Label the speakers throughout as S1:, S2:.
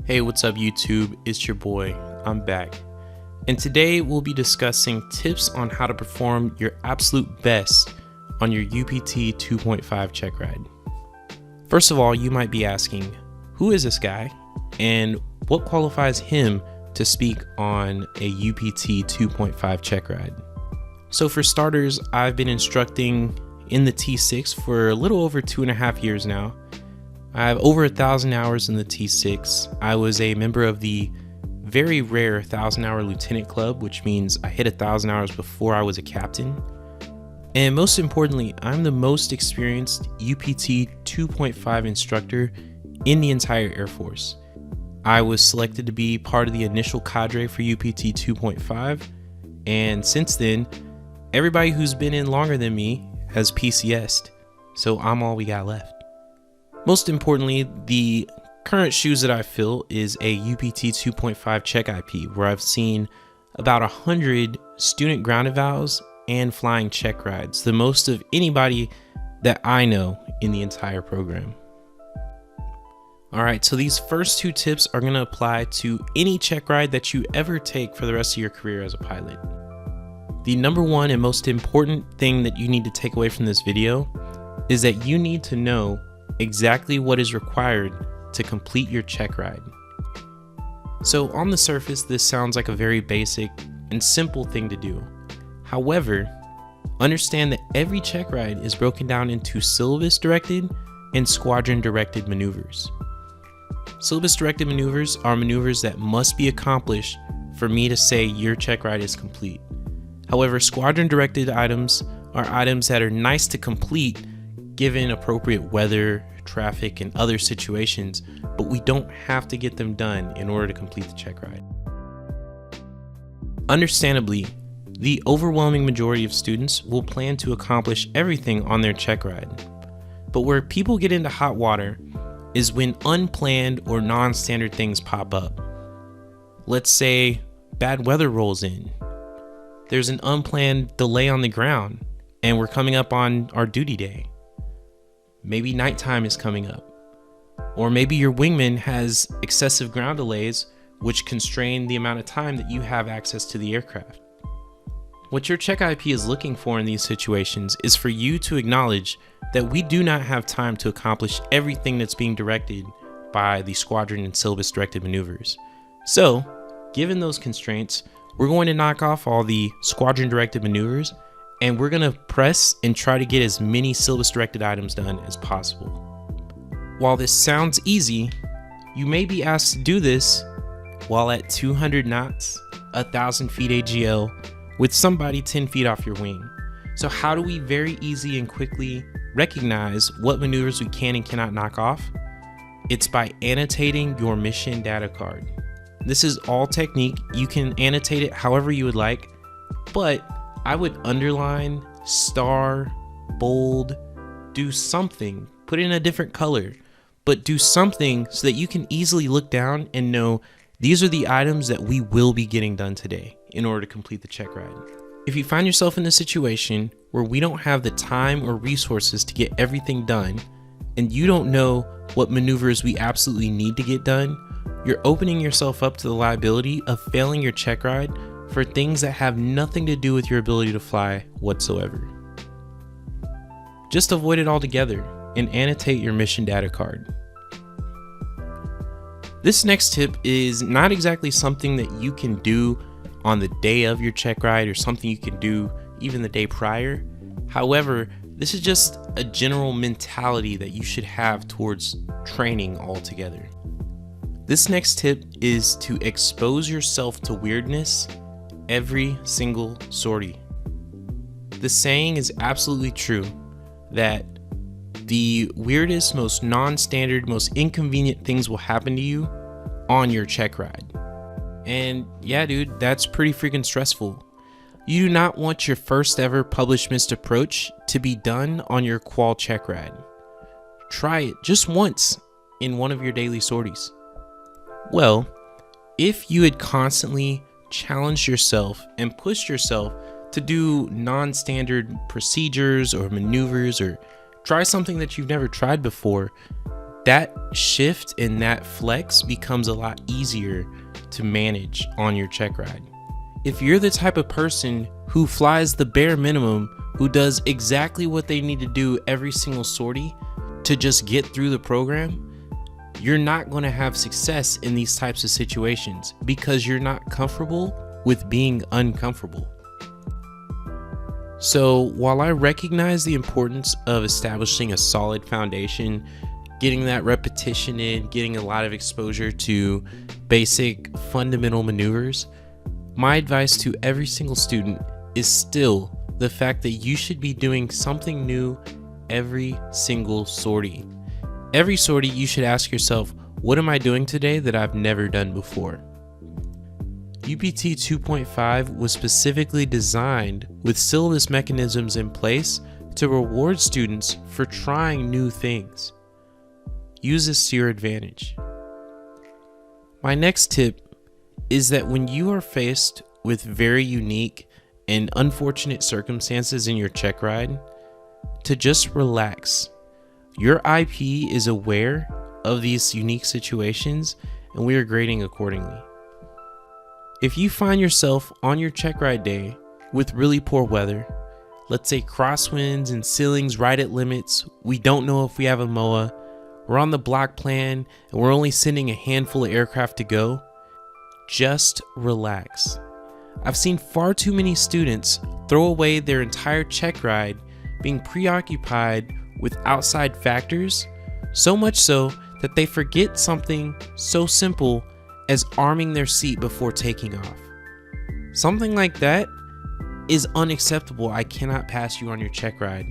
S1: Hey, what's up YouTube? It's your boy, I'm back. And today we'll be discussing tips on how to perform your absolute best on your UPT 2.5 check ride. First of all, you might be asking, who is this guy? And what qualifies him to speak on a UPT 2.5 check ride? So for starters, I've been instructing in the T6 for a little over 2.5 years now. I have over 1,000 hours in the T6. I was a member of the very rare 1,000-hour lieutenant club, which means I hit 1,000 hours before I was a captain. And most importantly, I'm the most experienced UPT 2.5 instructor in the entire Air Force. I was selected to be part of the initial cadre for UPT 2.5, and since then, everybody who's been in longer than me has PCS'd, so I'm all we got left. Most importantly, the current shoes that I fill is a UPT 2.5 check IP, where I've seen about 100 student ground evals and flying check rides, the most of anybody that I know in the entire program. All right, so these first two tips are going to apply to any check ride that you ever take for the rest of your career as a pilot. The number one and most important thing that you need to take away from this video is that you need to know exactly what is required to complete your check ride. So on the surface, this sounds like a very basic and simple thing to do. However, understand that every check ride is broken down into syllabus directed and squadron directed maneuvers. Syllabus directed maneuvers are maneuvers that must be accomplished for me to say your check ride is complete. However, squadron directed items are items that are nice to complete given appropriate weather, traffic, and other situations, but we don't have to get them done in order to complete the check ride. Understandably, the overwhelming majority of students will plan to accomplish everything on their check ride. But where people get into hot water is when unplanned or non-standard things pop up. Let's say bad weather rolls in. There's an unplanned delay on the ground and we're coming up on our duty day. Maybe nighttime is coming up. Or maybe your wingman has excessive ground delays which constrain the amount of time that you have access to the aircraft. What your check IP is looking for in these situations is for you to acknowledge that we do not have time to accomplish everything that's being directed by the squadron and syllabus directed maneuvers. So, given those constraints, we're going to knock off all the squadron directed maneuvers and we're going to press and try to get as many syllabus directed items done as possible. While this sounds easy, you may be asked to do this while at 200 knots, 1,000 feet AGL, with somebody 10 feet off your wing. So how do we very easy and quickly recognize what maneuvers we can and cannot knock off? It's by annotating your mission data card. This is all technique. You can annotate it however you would like, but I would underline, star, bold, do something, put it in a different color, but do something so that you can easily look down and know these are the items that we will be getting done today in order to complete the check ride. If you find yourself in a situation where we don't have the time or resources to get everything done, and you don't know what maneuvers we absolutely need to get done, you're opening yourself up to the liability of failing your check ride for things that have nothing to do with your ability to fly whatsoever. Just avoid it altogether and annotate your mission data card. This next tip is not exactly something that you can do on the day of your check ride or something you can do even the day prior. However, this is just a general mentality that you should have towards training altogether. This next tip is to expose yourself to weirdness every single sortie. The saying is absolutely true that the weirdest, most non-standard, most inconvenient things will happen to you on your check ride. And yeah, dude, that's pretty freaking stressful. You do not want your first ever published missed approach to be done on your qual check ride. Try it just once in one of your daily sorties. Well, if you had constantly challenged yourself and pushed yourself to do non-standard procedures or maneuvers or try something that you've never tried before, that shift and that flex becomes a lot easier to manage on your check ride. If you're the type of person who flies the bare minimum, who does exactly what they need to do every single sortie to just get through the program, you're not going to have success in these types of situations because you're not comfortable with being uncomfortable. So while I recognize the importance of establishing a solid foundation, getting that repetition in, getting a lot of exposure to basic fundamental maneuvers, my advice to every single student is still the fact that you should be doing something new every single sortie. Every sortie, you should ask yourself, what am I doing today that I've never done before? UPT 2.5 was specifically designed with syllabus mechanisms in place to reward students for trying new things. Use this to your advantage. My next tip is that when you are faced with very unique and unfortunate circumstances in your check ride, to just relax. Your IP is aware of these unique situations and we are grading accordingly. If you find yourself on your check ride day with really poor weather, let's say crosswinds and ceilings right at limits, we don't know if we have a MOA, we're on the block plan and we're only sending a handful of aircraft to go, just relax. I've seen far too many students throw away their entire check ride being preoccupied with outside factors, so much so that they forget something so simple as arming their seat before taking off. Something like that is unacceptable. I cannot pass you on your check ride.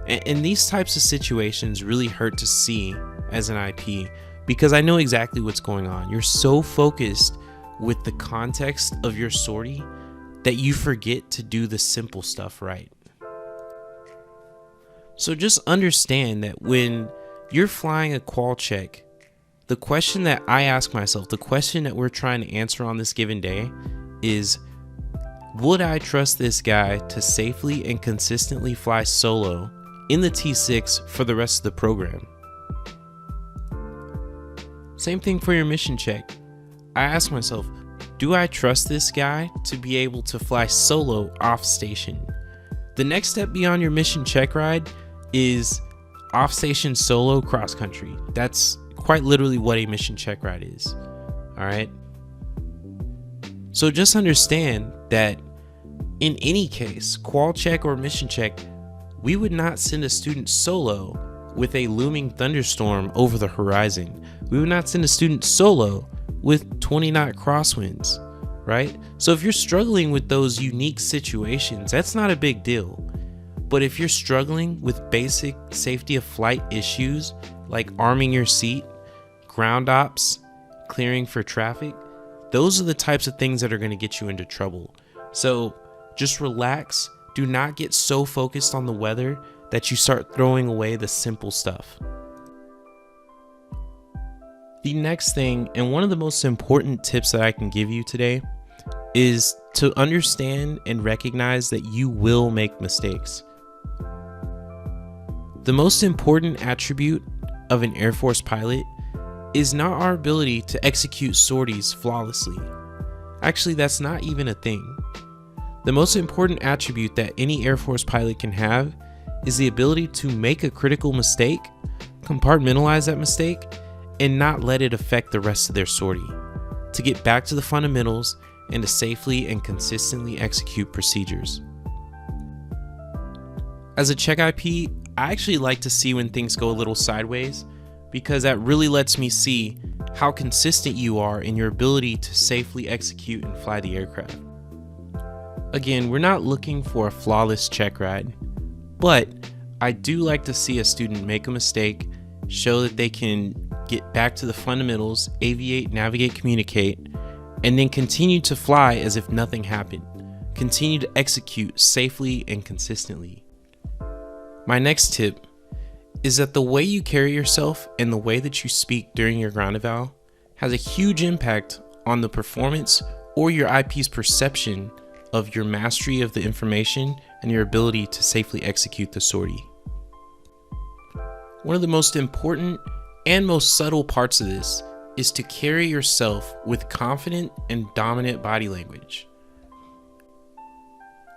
S1: And these types of situations really hurt to see as an IP because I know exactly what's going on. You're so focused with the context of your sortie that you forget to do the simple stuff right. So just understand that when you're flying a qual check, the question that I ask myself, the question that we're trying to answer on this given day is, would I trust this guy to safely and consistently fly solo in the T6 for the rest of the program? Same thing for your mission check. I ask myself, do I trust this guy to be able to fly solo off station? The next step beyond your mission check ride is off station solo cross country. That's quite literally what a mission check ride is. All right. So just understand that in any case, qual check or mission check, we would not send a student solo with a looming thunderstorm over the horizon. We would not send a student solo with 20-knot crosswinds, right? So if you're struggling with those unique situations, that's not a big deal. But if you're struggling with basic safety of flight issues like arming your seat, ground ops, clearing for traffic, those are the types of things that are going to get you into trouble. So just relax. Do not get so focused on the weather that you start throwing away the simple stuff. The next thing, and one of the most important tips that I can give you today, is to understand and recognize that you will make mistakes. The most important attribute of an Air Force pilot is not our ability to execute sorties flawlessly. Actually, that's not even a thing. The most important attribute that any Air Force pilot can have is the ability to make a critical mistake, compartmentalize that mistake, and not let it affect the rest of their sortie, to get back to the fundamentals and to safely and consistently execute procedures. As a check IP, I actually like to see when things go a little sideways because that really lets me see how consistent you are in your ability to safely execute and fly the aircraft. Again, we're not looking for a flawless check ride, but I do like to see a student make a mistake, show that they can get back to the fundamentals, aviate, navigate, communicate, and then continue to fly as if nothing happened. Continue to execute safely and consistently. My next tip is that the way you carry yourself and the way that you speak during your ground eval has a huge impact on the performance or your IP's perception of your mastery of the information and your ability to safely execute the sortie. One of the most important and most subtle parts of this is to carry yourself with confident and dominant body language.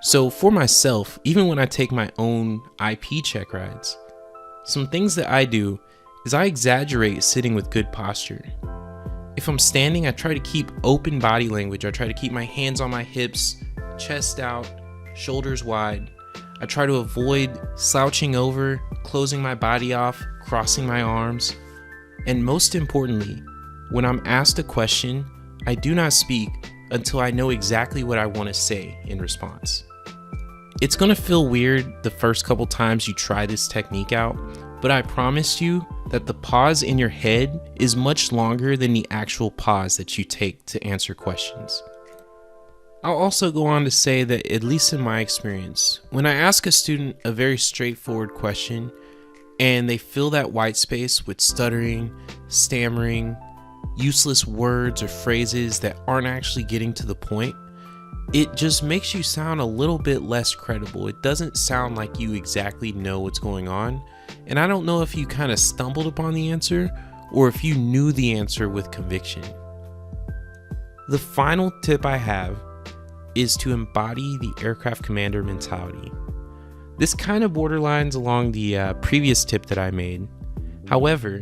S1: So for myself, even when I take my own IP check rides, some things that I do is I exaggerate sitting with good posture. If I'm standing, I try to keep open body language. I try to keep my hands on my hips, chest out, shoulders wide. I try to avoid slouching over, closing my body off, crossing my arms. And most importantly, when I'm asked a question, I do not speak until I know exactly what I want to say in response. It's going to feel weird the first couple times you try this technique out, but I promise you that the pause in your head is much longer than the actual pause that you take to answer questions. I'll also go on to say that, at least in my experience, when I ask a student a very straightforward question and they fill that white space with stuttering, stammering, useless words or phrases that aren't actually getting to the point, it just makes you sound a little bit less credible. It doesn't sound like you exactly know what's going on. And I don't know if you kind of stumbled upon the answer or if you knew the answer with conviction. The final tip I have is to embody the aircraft commander mentality. This kind of borderlines along the previous tip that I made. However,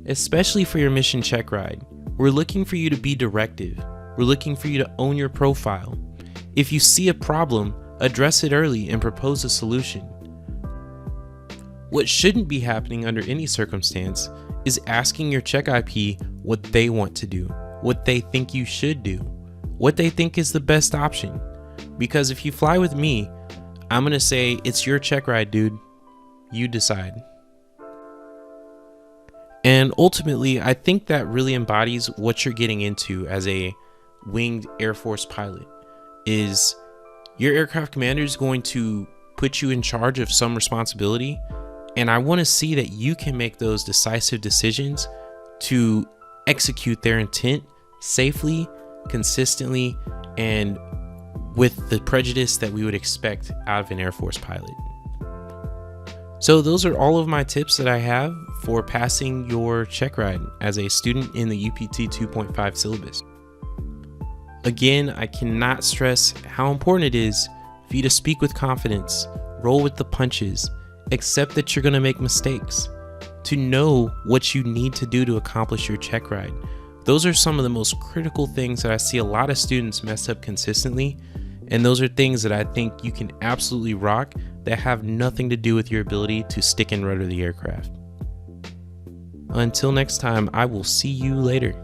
S1: especially for your mission check ride, we're looking for you to be directive. We're looking for you to own your profile. If you see a problem, address it early and propose a solution. What shouldn't be happening under any circumstance is asking your check IP what they want to do, what they think you should do, what they think is the best option. Because if you fly with me, I'm going to say, it's your check ride, dude. You decide. And ultimately, I think that really embodies what you're getting into as a winged Air Force pilot. Is your aircraft commander is going to put you in charge of some responsibility, and I want to see that you can make those decisive decisions to execute their intent safely, consistently, and with the prejudice that we would expect out of an Air Force pilot. So those are all of my tips that I have for passing your check ride as a student in the UPT 2.5 syllabus. Again, I cannot stress how important it is for you to speak with confidence, roll with the punches, accept that you're going to make mistakes, to know what you need to do to accomplish your check ride. Those are some of the most critical things that I see a lot of students mess up consistently, and those are things that I think you can absolutely rock that have nothing to do with your ability to stick and rudder the aircraft. Until next time, I will see you later.